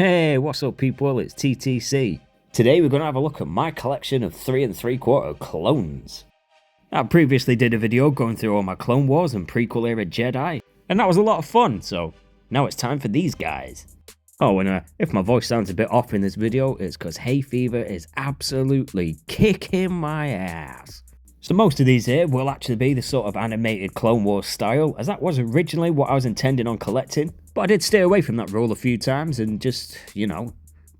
Hey, what's up people, it's TTC. Today we're going to have a look at my collection of 3 3/4 clones. I previously did a video going through all my Clone Wars and prequel era Jedi, and that was a lot of fun, so now it's time for these guys. Oh, and if my voice sounds a bit off in this video, it's because hay fever is absolutely kicking my ass. So most of these here will actually be the sort of animated Clone Wars style, as that was originally what I was intending on collecting, but I did stay away from that rule a few times and just,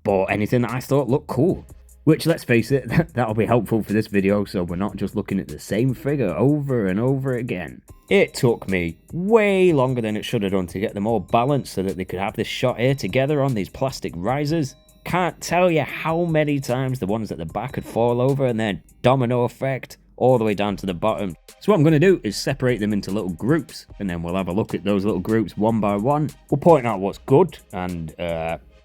bought anything that I thought looked cool. Which, let's face it, that'll be helpful for this video so we're not just looking at the same figure over and over again. It took me way longer than it should have done to get them all balanced so that they could have this shot here together on these plastic risers. Can't tell you how many times the ones at the back would fall over and then domino effect all the way down to the bottom. So what I'm going to do is separate them into little groups, and then we'll have a look at those little groups one by one. We'll point out what's good, and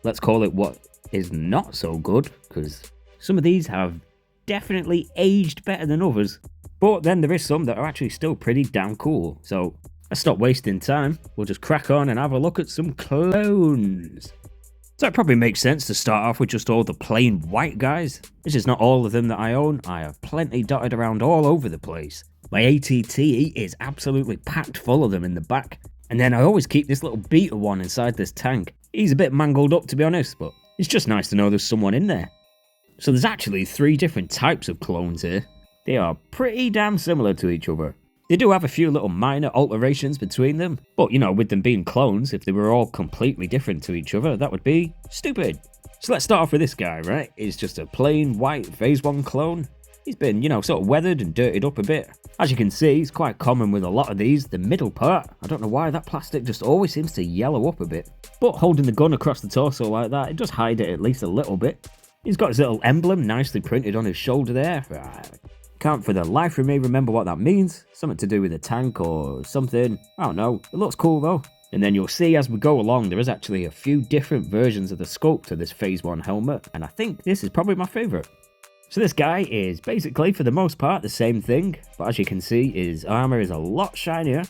let's call it what is not so good, because some of these have definitely aged better than others, but then there is some that are actually still pretty damn cool. So let's stop wasting time, we'll just crack on and have a look at some clones. So it probably makes sense to start off with just all the plain white guys. This is not all of them that I own, I have plenty dotted around all over the place. My ATT is absolutely packed full of them in the back. And then I always keep this little beta one inside this tank. He's a bit mangled up to be honest, but it's just nice to know there's someone in there. So there's actually 3 different types of clones here. They are pretty damn similar to each other. They do have a few little minor alterations between them, but with them being clones, if they were all completely different to each other, that would be stupid. So let's start off with this guy, right? He's just a plain white Phase 1 clone. He's been, sort of weathered and dirtied up a bit. As you can see, it's quite common with a lot of these. The middle part, I don't know why that plastic just always seems to yellow up a bit. But holding the gun across the torso like that, it does hide it at least a little bit. He's got his little emblem nicely printed on his shoulder there. Can't for the life of me remember what that means. Something to do with a tank or something. I don't know. It looks cool though. And then you'll see as we go along there is actually a few different versions of the sculpt of this Phase 1 helmet. And I think this is probably my favourite. So this guy is basically for the most part the same thing. But as you can see his armour is a lot shinier.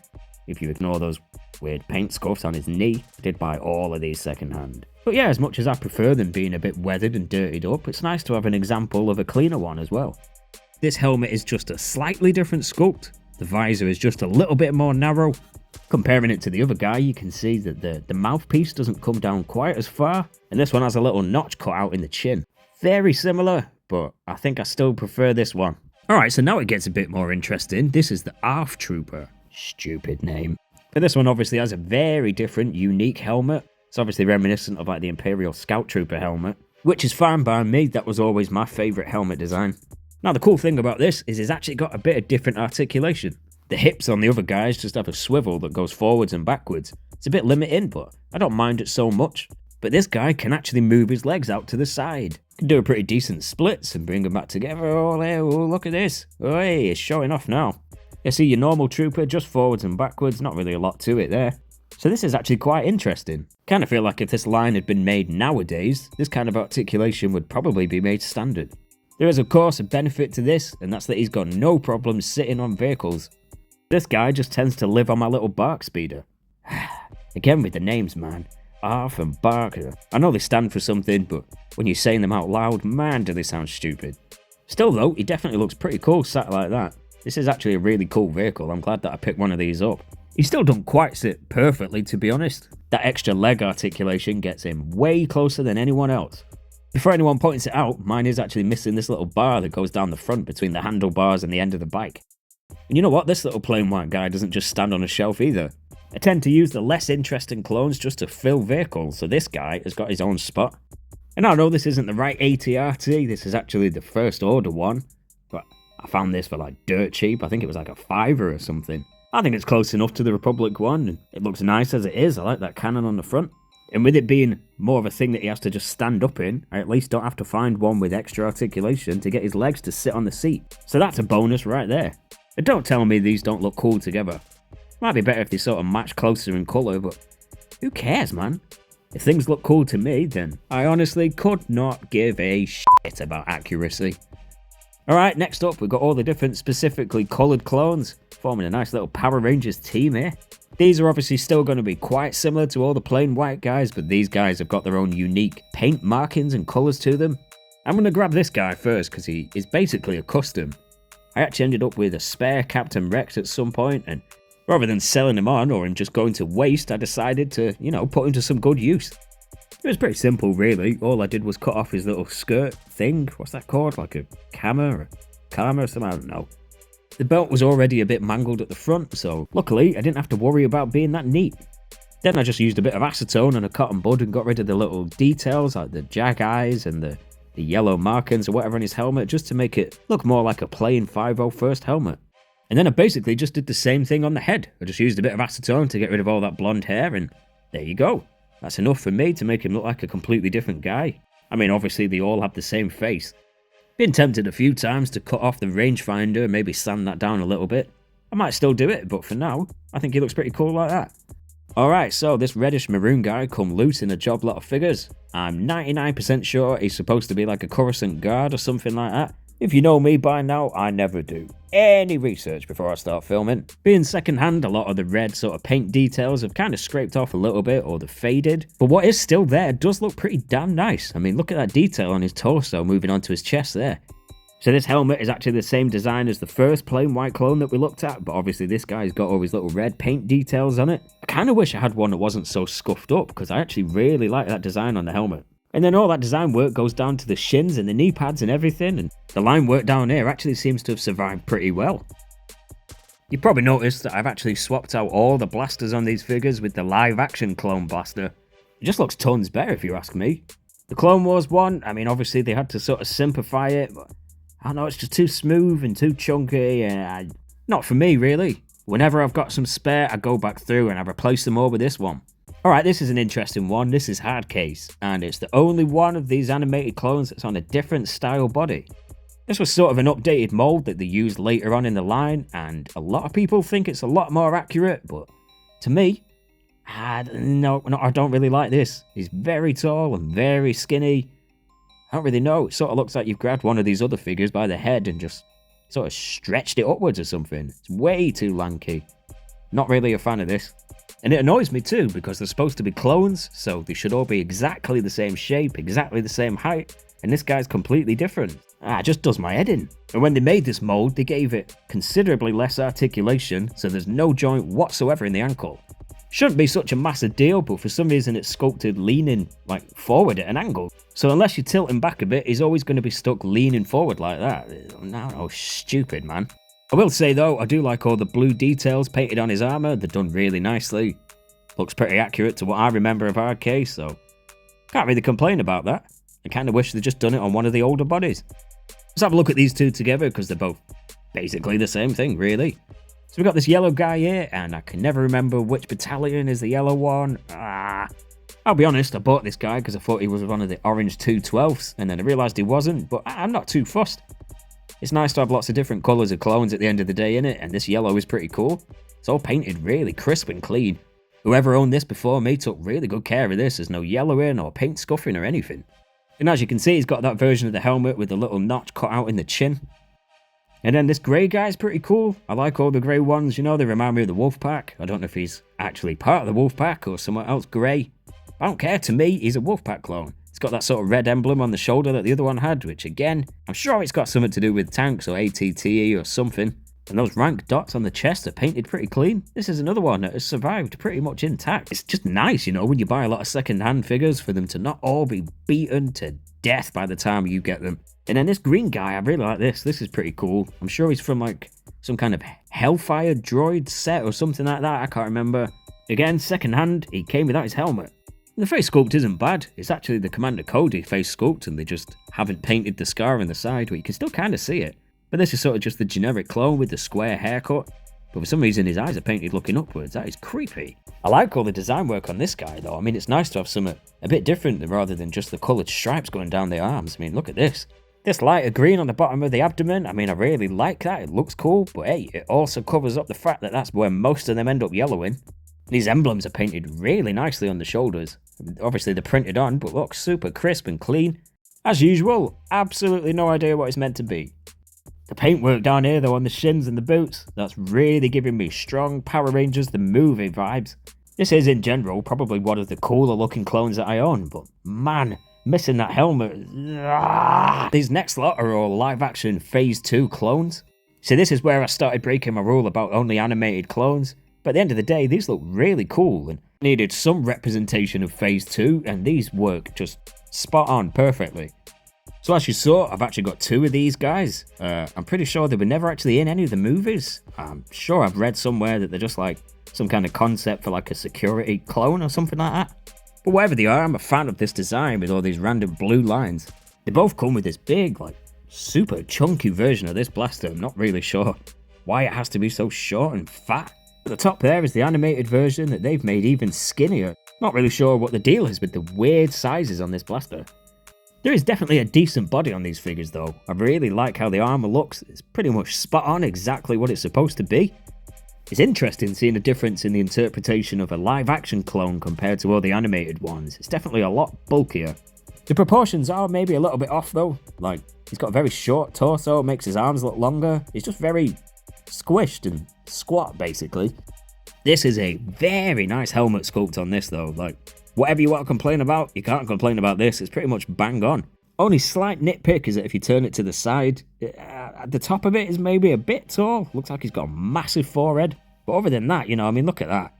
If you ignore those weird paint scuffs on his knee. I did buy all of these second hand. But yeah, as much as I prefer them being a bit weathered and dirtied up, it's nice to have an example of a cleaner one as well. This helmet is just a slightly different sculpt. The visor is just a little bit more narrow. Comparing it to the other guy, you can see that the mouthpiece doesn't come down quite as far, and this one has a little notch cut out in the chin. Very similar, but I think I still prefer this one. Alright, so now it gets a bit more interesting. This is the ARF Trooper. Stupid name. But this one obviously has a very different, unique helmet. It's obviously reminiscent of like the Imperial Scout Trooper helmet, which is fine by me. That was always my favourite helmet design. Now the cool thing about this is it's actually got a bit of different articulation. The hips on the other guys just have a swivel that goes forwards and backwards. It's a bit limiting, but I don't mind it so much. But this guy can actually move his legs out to the side. Can do a pretty decent splits and bring them back together. Oh, there, oh, look at this. Oh, hey, it's showing off now. You see your normal trooper, just forwards and backwards, not really a lot to it there. So this is actually quite interesting. Kind of feel like if this line had been made nowadays, this kind of articulation would probably be made standard. There is of course a benefit to this, and that's that he's got no problem sitting on vehicles. This guy just tends to live on my little Bark speeder. Again with the names, man. ARF and Bark. I know they stand for something, but when you're saying them out loud, man do they sound stupid. Still though, he definitely looks pretty cool sat like that. This is actually a really cool vehicle. I'm glad that I picked one of these up. He still don't quite sit perfectly, to be honest. That extra leg articulation gets him way closer than anyone else. Before anyone points it out, mine is actually missing this little bar that goes down the front between the handlebars and the end of the bike. And you know what? This little plain white guy doesn't just stand on a shelf either. I tend to use the less interesting clones just to fill vehicles, so this guy has got his own spot. And I know this isn't the right ATRT, this is actually the first order one, but I found this for like dirt cheap. I think it was like a $5 or something. I think it's close enough to the Republic one, and it looks nice as it is. I like that cannon on the front. And with it being more of a thing that he has to just stand up in, I at least don't have to find one with extra articulation to get his legs to sit on the seat. So that's a bonus right there. And don't tell me these don't look cool together. Might be better if they sort of match closer in colour, but who cares, man? If things look cool to me, then I honestly could not give a shit about accuracy. Alright, next up we've got all the different specifically coloured clones, forming a nice little Power Rangers team here. These are obviously still going to be quite similar to all the plain white guys, but these guys have got their own unique paint markings and colours to them. I'm going to grab this guy first because he is basically a custom. I actually ended up with a spare Captain Rex at some point, and rather than selling him on or him just going to waste, I decided to, put him to some good use. It was pretty simple really. All I did was cut off his little skirt thing. What's that called? Like a kama or something? I don't know. The belt was already a bit mangled at the front, so luckily I didn't have to worry about being that neat. Then I just used a bit of acetone and a cotton bud and got rid of the little details like the jag eyes and the yellow markings or whatever on his helmet, just to make it look more like a plain 501st helmet. And then I basically just did the same thing on the head. I just used a bit of acetone to get rid of all that blonde hair, and there you go. That's enough for me to make him look like a completely different guy. I mean, obviously they all have the same face. Been tempted a few times to cut off the rangefinder and maybe sand that down a little bit. I might still do it, but for now, I think he looks pretty cool like that. Alright, so this reddish maroon guy come loose in a job lot of figures. I'm 99% sure he's supposed to be like a Coruscant guard or something like that. If you know me by now, I never do any research before I start filming. Being second hand, a lot of the red sort of paint details have kind of scraped off a little bit, or they've faded. But what is still there does look pretty damn nice. I mean, look at that detail on his torso moving onto his chest there. So this helmet is actually the same design as the first plain white clone that we looked at, but obviously this guy's got all his little red paint details on it. I kind of wish I had one that wasn't so scuffed up, because I actually really like that design on the helmet. And then all that design work goes down to the shins and the knee pads and everything, and the line work down here actually seems to have survived pretty well. You probably noticed that I've actually swapped out all the blasters on these figures with the live action clone blaster. It just looks tons better if you ask me. The Clone Wars one, I mean obviously they had to sort of simplify it, but I don't know, it's just too smooth and too chunky, and not for me really. Whenever I've got some spare, I go back through and I replace them all with this one. Alright, this is an interesting one. This is Hardcase, and it's the only one of these animated clones that's on a different style body. This was sort of an updated mold that they used later on in the line, and a lot of people think it's a lot more accurate, but to me, I don't really like this. He's very tall and very skinny. I don't really know. It sort of looks like you've grabbed one of these other figures by the head and just sort of stretched it upwards or something. It's way too lanky. Not really a fan of this. And it annoys me too, because they're supposed to be clones, so they should all be exactly the same shape, exactly the same height, and this guy's completely different. It just does my head in. And when they made this mold, they gave it considerably less articulation, so there's no joint whatsoever in the ankle. Shouldn't be such a massive deal, but for some reason it's sculpted leaning forward at an angle. So unless you tilt him back a bit, he's always going to be stuck leaning forward like that. No, stupid, man. I will say though, I do like all the blue details painted on his armour. They're done really nicely. Looks pretty accurate to what I remember of Hardcase, so can't really complain about that. I kind of wish they'd just done it on one of the older bodies. Let's have a look at these two together, because they're both basically the same thing, really. So we've got this yellow guy here, and I can never remember which battalion is the yellow one. I'll be honest, I bought this guy because I thought he was one of the orange 212s, and then I realised he wasn't, but I'm not too fussed. It's nice to have lots of different colours of clones at the end of the day, innit? And this yellow is pretty cool. It's all painted really crisp and clean. Whoever owned this before me took really good care of this. There's no yellowing or paint scuffing or anything. And as you can see, he's got that version of the helmet with the little notch cut out in the chin. And then this grey guy's pretty cool. I like all the grey ones, they remind me of the Wolfpack. I don't know if he's actually part of the Wolfpack or someone else grey. I don't care, to me, he's a Wolfpack clone. It's got that sort of red emblem on the shoulder that the other one had, which again, I'm sure it's got something to do with tanks or ATTE or something. And those rank dots on the chest are painted pretty clean. This is another one that has survived pretty much intact. It's just nice, when you buy a lot of second-hand figures, for them to not all be beaten to death by the time you get them. And then this green guy, I really like this. This is pretty cool. I'm sure he's from some kind of Hellfire droid set or something like that. I can't remember. Again, second-hand, he came without his helmet. The face sculpt isn't bad. It's actually the Commander Cody face sculpt, and they just haven't painted the scar on the side, but you can still kind of see it. But this is sort of just the generic clone with the square haircut. But for some reason his eyes are painted looking upwards. That is creepy. I like all the design work on this guy though. I mean, it's nice to have something a bit different rather than just the coloured stripes going down the arms. I mean, look at this. This lighter green on the bottom of the abdomen, I mean, I really like that. It looks cool, but hey, it also covers up the fact that that's where most of them end up yellowing. These emblems are painted really nicely on the shoulders. Obviously they're printed on, but look super crisp and clean. As usual, absolutely no idea what it's meant to be. The paintwork down here though on the shins and the boots, that's really giving me strong Power Rangers the movie vibes. This is in general probably one of the cooler looking clones that I own, but man, missing that helmet. These next lot are all live action Phase 2 clones. So this is where I started breaking my rule about only animated clones, but at the end of the day these look really cool and needed some representation of Phase 2, and these work just spot on perfectly. So as you saw, I've actually got 2 of these guys. I'm pretty sure they were never actually in any of the movies. I'm sure I've read somewhere that they're just like some kind of concept for like a security clone or something like that. But whatever they are, I'm a fan of this design with all these random blue lines. They both come with this big, like, super chunky version of this blaster. I'm not really sure why it has to be so short and fat. At the top there is the animated version that they've made even skinnier. Not really sure what the deal is with the weird sizes on this blaster. There is definitely a decent body on these figures though. I really like how the armor looks. It's pretty much spot on exactly what it's supposed to be. It's interesting seeing a difference in the interpretation of a live action clone compared to all the animated ones. It's definitely a lot bulkier. The proportions are maybe a little bit off though. Like, he's got a very short torso, makes his arms look longer. He's just very squished and squat basically. This is a very nice helmet sculpt on this though. Like, whatever you want to complain about, you can't complain about this. It's pretty much bang on. Only slight nitpick is that if you turn it to the side, at the top of it is maybe a bit tall. Looks like he's got a massive forehead. But other than that, you know, I mean, look at that.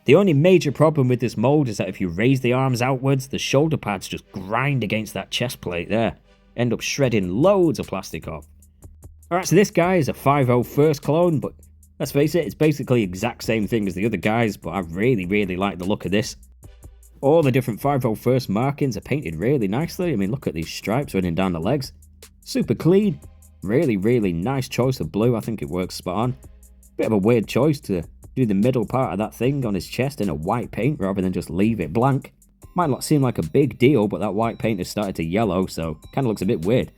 The only major problem with this mold is that if you raise the arms outwards, the shoulder pads just grind against that chest plate there. End up shredding loads of plastic off. Alright, so this guy is a 5.0 first clone, but let's face it, it's basically the exact same thing as the other guys, but I really like the look of this. All the different 5.0 first markings are painted really nicely. I mean, look at these stripes running down the legs. Super clean. Really nice choice of blue. I think it works spot on. Bit of a weird choice to do the middle part of that thing on his chest in a white paint rather than just leave it blank. Might not seem like a big deal, but that white paint has started to yellow, so kind of looks a bit weird.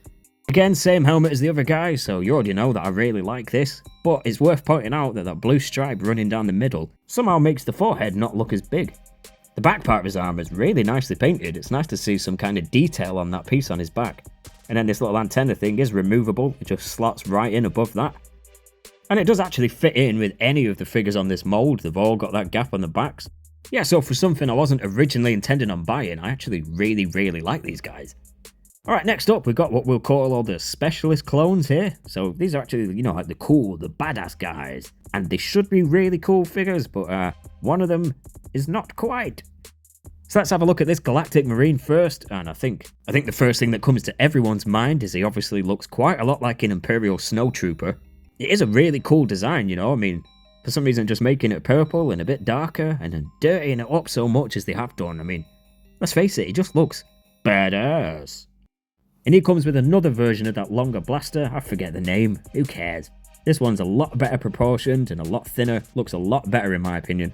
Again, same helmet as the other guy, so you already know that I really like this. But it's worth pointing out that that blue stripe running down the middle somehow makes the forehead not look as big. The back part of his arm is really nicely painted. It's nice to see some kind of detail on that piece on his back. And then this little antenna thing is removable. It just slots right in above that. And it does actually fit in with any of the figures on this mold. They've all got that gap on the backs. Yeah, so for something I wasn't originally intending on buying, I actually really like these guys. Alright, next up we've got what we'll call all the specialist clones here. So these are actually, you know, like the cool, the badass guys. And they should be really cool figures, but one of them is not quite. So let's have a look at this Galactic Marine first, and I think the first thing that comes to everyone's mind is he obviously looks quite a lot like an Imperial Snowtrooper. It is a really cool design, you know, I mean, for some reason just making it purple and a bit darker and then dirtying it up so much as they have done, I mean, let's face it, he just looks badass. And he comes with another version of that longer blaster, I forget the name, who cares. This one's a lot better proportioned and a lot thinner, looks a lot better in my opinion.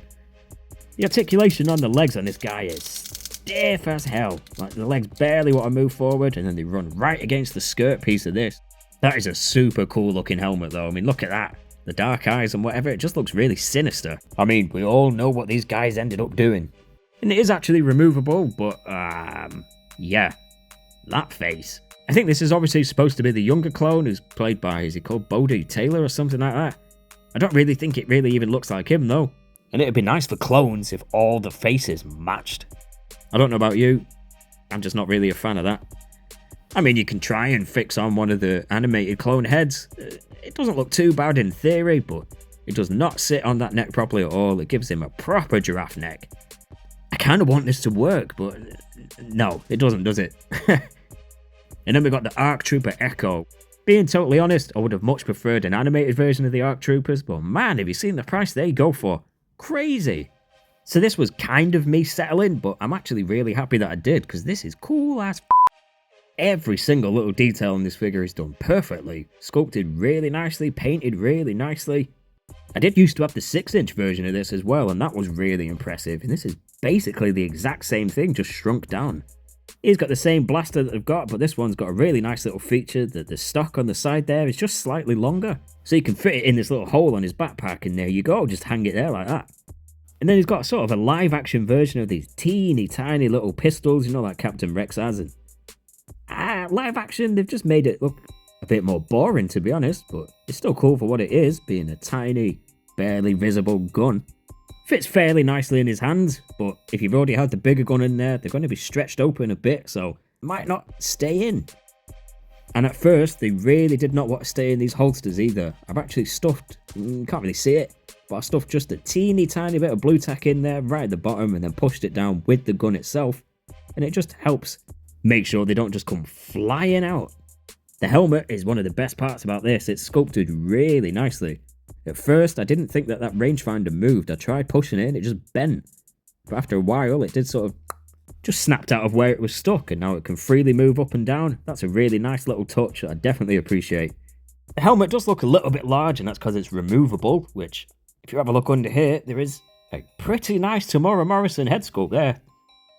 The articulation on the legs on this guy is stiff as hell. Like, the legs barely want to move forward and then they run right against the skirt piece of this. That is a super cool looking helmet though. I mean, look at that. The dark eyes and whatever, it just looks really sinister. I mean, we all know what these guys ended up doing. And it is actually removable, but yeah. That face. I think this is obviously supposed to be the younger clone who's played by, is he called Bodhi Taylor or something like that? I don't really think it really even looks like him though. And it'd be nice for clones if all the faces matched. I don't know about you, I'm just not really a fan of that. I mean, you can try and fix on one of the animated clone heads. It doesn't look too bad in theory, but it does not sit on that neck properly at all. It gives him a proper giraffe neck. I kind of want this to work, but no, it doesn't, does it? And then we got the ARC Trooper Echo. Being totally honest, I would have much preferred an animated version of the ARC Troopers, but man, have you seen the price they go for? Crazy. So this was kind of me settling, but I'm actually really happy that I did, because this is cool as f***. Every single little detail on this figure is done perfectly. Sculpted really nicely, painted really nicely. I did used to have the 6-inch version of this as well, and that was really impressive. And this is basically the exact same thing, just shrunk down. He's got the same blaster that I've got, but this one's got a really nice little feature that the stock on the side there is just slightly longer. So you can fit it in this little hole on his backpack, and there you go, just hang it there like that. And then he's got sort of a live action version of these teeny tiny little pistols, you know, like Captain Rex has. And live action, they've just made it look A bit more boring to be honest, but it's still cool for what it is, being a tiny, barely visible gun. Fits fairly nicely in his hands, but if you've already had the bigger gun in there, they're going to be stretched open a bit, so might not stay in. And at first, they really did not want to stay in these holsters either. I've actually stuffed, you can't really see it, but I stuffed just a teeny tiny bit of blue tack in there right at the bottom and then pushed it down with the gun itself. And it just helps make sure they don't just come flying out. The helmet is one of the best parts about this. It's sculpted really nicely. At first, I didn't think that rangefinder moved. I tried pushing it and it just bent. But after a while, it did sort of just snapped out of where it was stuck and now it can freely move up and down. That's a really nice little touch that I definitely appreciate. The helmet does look a little bit large and that's because it's removable, which if you have a look under here, there is a pretty nice Temuera Morrison head sculpt there.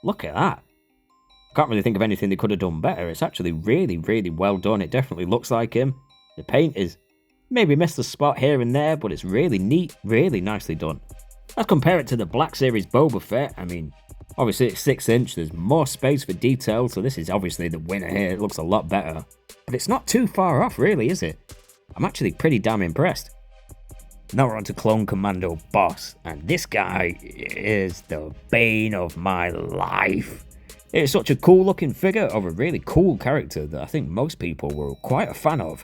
Look at that. Can't really think of anything they could have done better. It's actually really, really well done. It definitely looks like him. The paint is maybe missed a spot here and there, but it's really neat, really nicely done. Let's compare it to the Black Series Boba Fett. I mean, obviously it's 6-inch, there's more space for detail, so this is obviously the winner here. It looks a lot better. But it's not too far off really, is it? I'm actually pretty damn impressed. Now we're on to Clone Commando Boss, and this guy is the bane of my life. It's such a cool looking figure of a really cool character that I think most people were quite a fan of.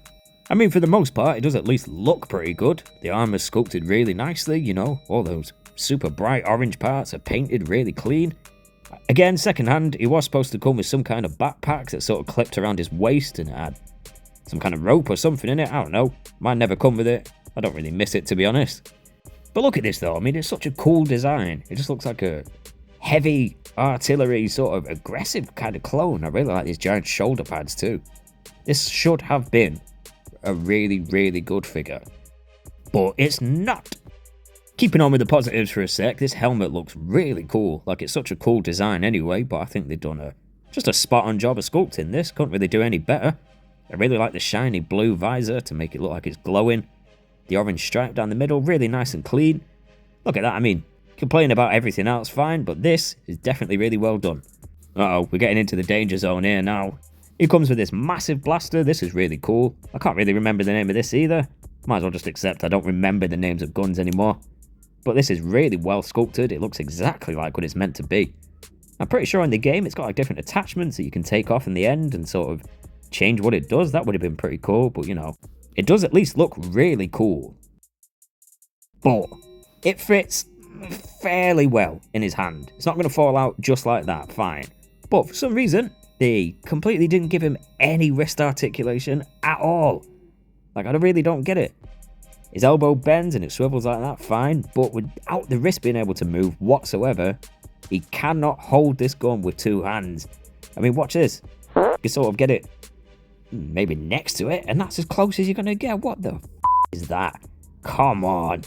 I mean, for the most part, it does at least look pretty good. The armor's sculpted really nicely, you know, all those super bright orange parts are painted really clean. Again, secondhand, he was supposed to come with some kind of backpack that sort of clipped around his waist and it had some kind of rope or something in it, I don't know. Mine never come with it. I don't really miss it, to be honest. But look at this though, I mean, it's such a cool design. It just looks like a heavy artillery sort of aggressive kind of clone. I really like these giant shoulder pads too. This should have been a really, really good figure. But it's not. Keeping on with the positives for a sec, this helmet looks really cool. Like, it's such a cool design anyway, but I think they've done just a spot on job of sculpting this. Couldn't really do any better. I really like the shiny blue visor to make it look like it's glowing. The orange stripe down the middle, really nice and clean. Look at that, I mean, complain about everything else fine, but this is definitely really well done. Uh-oh, we're getting into the danger zone here now. He comes with this massive blaster. This is really cool. I can't really remember the name of this either. Might as well just accept I don't remember the names of guns anymore. But this is really well sculpted. It looks exactly like what it's meant to be. I'm pretty sure in the game it's got like different attachments that you can take off in the end and sort of change what it does. That would have been pretty cool, but you know, it does at least look really cool. But it fits fairly well in his hand. It's not going to fall out just like that, fine. But for some reason, they completely didn't give him any wrist articulation at all. Like, I really don't get it. His elbow bends and it swivels like that, fine, but without the wrist being able to move whatsoever, he cannot hold this gun with two hands. I mean, watch this. You can sort of get it maybe next to it, and that's as close as you're going to get. What the is that? Come on.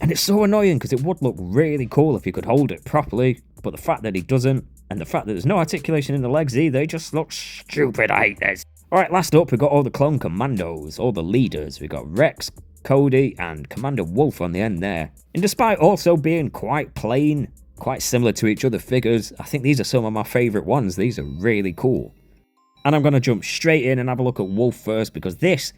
And it's so annoying because it would look really cool if he could hold it properly, but the fact that he doesn't, and the fact that there's no articulation in the legs either, they just look stupid. I hate this. Alright, last up, we've got all the clone commandos, all the leaders. We've got Rex, Cody, and Commander Wolf on the end there. And despite also being quite plain, quite similar to each other figures, I think these are some of my favourite ones. These are really cool. And I'm going to jump straight in and have a look at Wolf first, because this,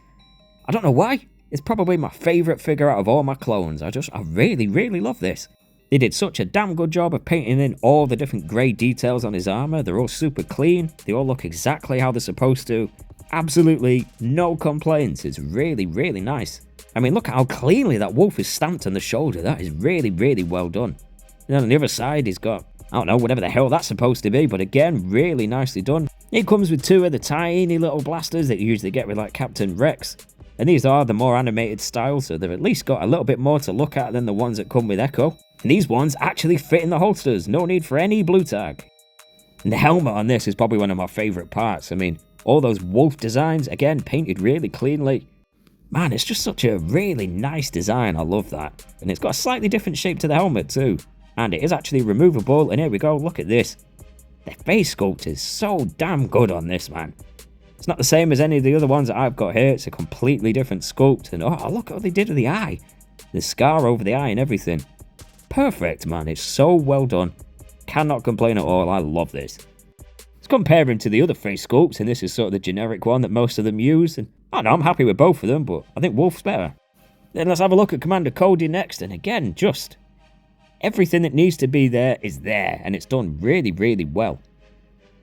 I don't know why, it's probably my favourite figure out of all my clones. I really, really love this. They did such a damn good job of painting in all the different grey details on his armour. They're all super clean. They all look exactly how they're supposed to. Absolutely no complaints. It's really, really nice. I mean, look at how cleanly that wolf is stamped on the shoulder. That is really, really well done. And then on the other side, he's got, I don't know, whatever the hell that's supposed to be, but again, really nicely done. It comes with two of the tiny little blasters that you usually get with like Captain Rex. And these are the more animated style, so they've at least got a little bit more to look at than the ones that come with Echo. And these ones actually fit in the holsters, no need for any blue tag. And the helmet on this is probably one of my favourite parts. I mean, all those wolf designs, again, painted really cleanly. Man, it's just such a really nice design, I love that. And it's got a slightly different shape to the helmet too. And it is actually removable, and here we go, look at this. The face sculpt is so damn good on this, man. It's not the same as any of the other ones that I've got here, it's a completely different sculpt, and oh, look what they did with the eye. The scar over the eye and everything. Perfect, man, it's so well done. Cannot complain at all, I love this. Let's compare him to the other face sculpts, and this is sort of the generic one that most of them use, and I don't know, I'm happy with both of them, but I think Wolf's better. Then let's have a look at Commander Cody next, and again, just everything that needs to be there is there, and it's done really, really well.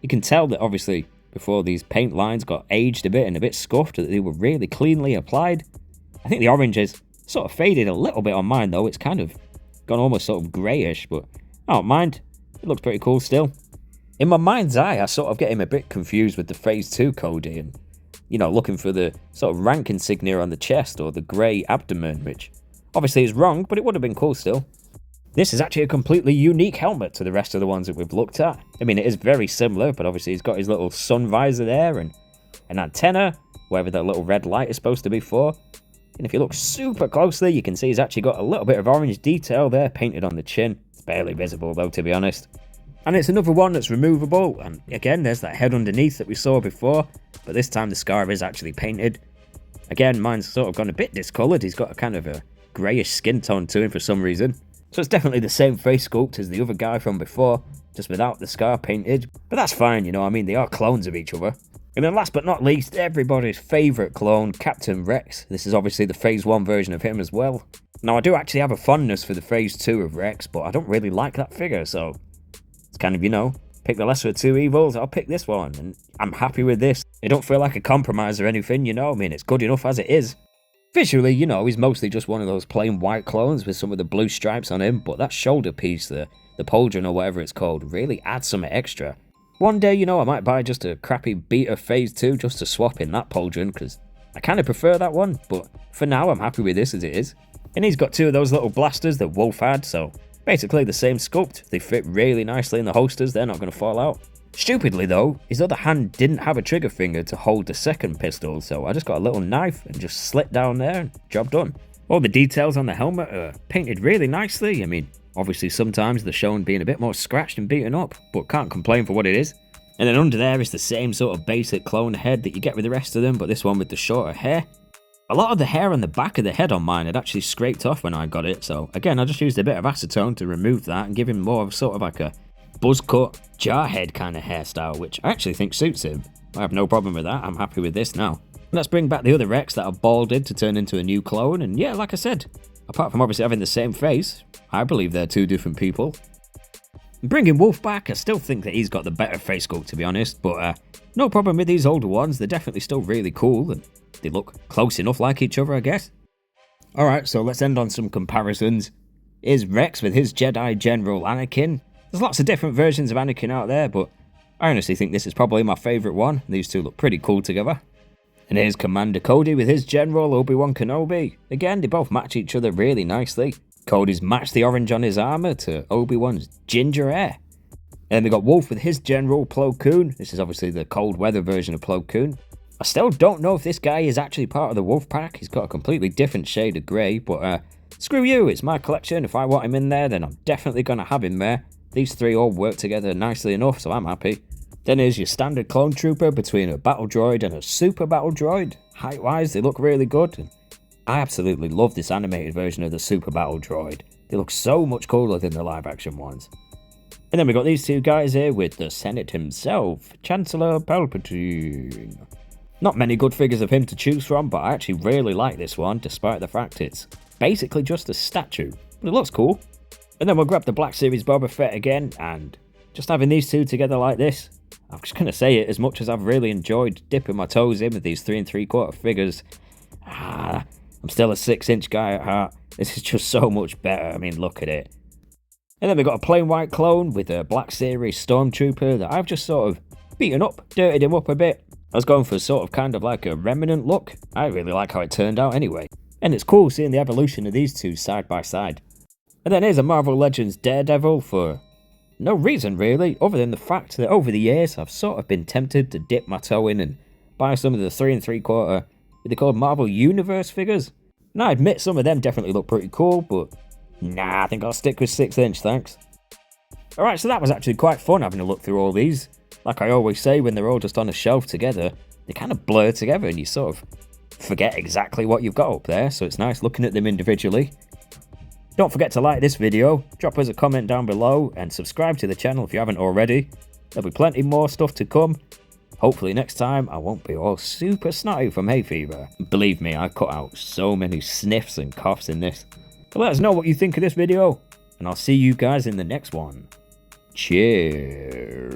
You can tell that obviously before these paint lines got aged a bit and a bit scuffed, that they were really cleanly applied. I think the orange has sort of faded a little bit on mine though, it's kind of gone almost sort of greyish, but I don't mind, it looks pretty cool still. In my mind's eye, I sort of get him a bit confused with the Phase 2 Cody and, you know, looking for the sort of rank insignia on the chest or the grey abdomen, which obviously is wrong, but it would have been cool still. This is actually a completely unique helmet to the rest of the ones that we've looked at. I mean, it is very similar, but obviously he's got his little sun visor there and an antenna, wherever that little red light is supposed to be for. And if you look super closely, you can see he's actually got a little bit of orange detail there painted on the chin. It's barely visible though, to be honest. And it's another one that's removable, and again, there's that head underneath that we saw before, but this time the scar is actually painted. Again, mine's sort of gone a bit discoloured, he's got a kind of a greyish skin tone to him for some reason. So it's definitely the same face sculpt as the other guy from before, just without the scar painted. But that's fine, you know, I mean, they are clones of each other. And then last but not least, everybody's favourite clone, Captain Rex. This is obviously the Phase 1 version of him as well. Now, I do actually have a fondness for the Phase 2 of Rex, but I don't really like that figure, so it's kind of, you know, pick the lesser of two evils, I'll pick this one, and I'm happy with this. It don't feel like a compromise or anything, you know, I mean, it's good enough as it is. Visually, you know, he's mostly just one of those plain white clones with some of the blue stripes on him, but that shoulder piece, the pauldron or whatever it's called, really adds some extra. One day, you know, I might buy just a crappy beta Phase 2 just to swap in that pauldron, because I kind of prefer that one, but for now I'm happy with this as it is. And he's got two of those little blasters that Wolf had, so basically the same sculpt. They fit really nicely in the holsters, they're not going to fall out. Stupidly though, his other hand didn't have a trigger finger to hold the second pistol, so I just got a little knife and just slit down there and job done. All the details on the helmet are painted really nicely. I mean, obviously sometimes they're shown being a bit more scratched and beaten up, but can't complain for what it is. And then under there is the same sort of basic clone head that you get with the rest of them, but this one with the shorter hair. A lot of the hair on the back of the head on mine had actually scraped off when I got it, so again I just used a bit of acetone to remove that and give him more of sort of like a buzz cut, jarhead kind of hairstyle, which I actually think suits him. I have no problem with that, I'm happy with this now. Let's bring back the other Rex that I balded to turn into a new clone, and yeah, like I said, apart from obviously having the same face, I believe they're two different people. Bringing Wolf back, I still think that he's got the better face sculpt to be honest, but no problem with these older ones, they're definitely still really cool, and they look close enough like each other I guess. Alright, so let's end on some comparisons. Here's Rex with his Jedi General Anakin. There's lots of different versions of Anakin out there, but I honestly think this is probably my favourite one. These two look pretty cool together. And here's Commander Cody with his General Obi-Wan Kenobi. Again, they both match each other really nicely. Cody's matched the orange on his armour to Obi-Wan's ginger hair. And then we got Wolf with his General Plo Koon. This is obviously the cold weather version of Plo Koon. I still don't know if this guy is actually part of the Wolf Pack. He's got a completely different shade of grey, but screw you, it's my collection. If I want him in there, then I'm definitely going to have him there. These three all work together nicely enough, so I'm happy. Then here's your standard clone trooper between a battle droid and a super battle droid. Height-wise, they look really good. And I absolutely love this animated version of the super battle droid. They look so much cooler than the live-action ones. And then we got these two guys here with the Senate himself, Chancellor Palpatine. Not many good figures of him to choose from, but I actually really like this one, despite the fact it's basically just a statue. But it looks cool. And then we'll grab the Black Series Boba Fett again, and just having these two together like this, I'm just going to say it, as much as I've really enjoyed dipping my toes in with these 3 3/4 figures, I'm still a 6-inch guy at heart. This is just so much better, I mean, look at it. And then we've got a plain white clone with a Black Series Stormtrooper that I've just sort of beaten up, dirtied him up a bit. I was going for sort of kind of like a remnant look. I really like how it turned out anyway. And it's cool seeing the evolution of these two side by side. And then here's a Marvel Legends Daredevil for no reason really, other than the fact that over the years I've sort of been tempted to dip my toe in and buy some of the 3 3/4, what they call Marvel Universe figures. Now I admit some of them definitely look pretty cool, but nah, I think I'll stick with 6-inch, thanks. Alright, so that was actually quite fun having a look through all these. Like I always say, when they're all just on a shelf together, they kind of blur together and you sort of forget exactly what you've got up there, so it's nice looking at them individually. Don't forget to like this video, drop us a comment down below, and subscribe to the channel if you haven't already. There'll be plenty more stuff to come. Hopefully next time I won't be all super snotty from hay fever. Believe me, I cut out so many sniffs and coughs in this. But let us know what you think of this video, and I'll see you guys in the next one. Cheers.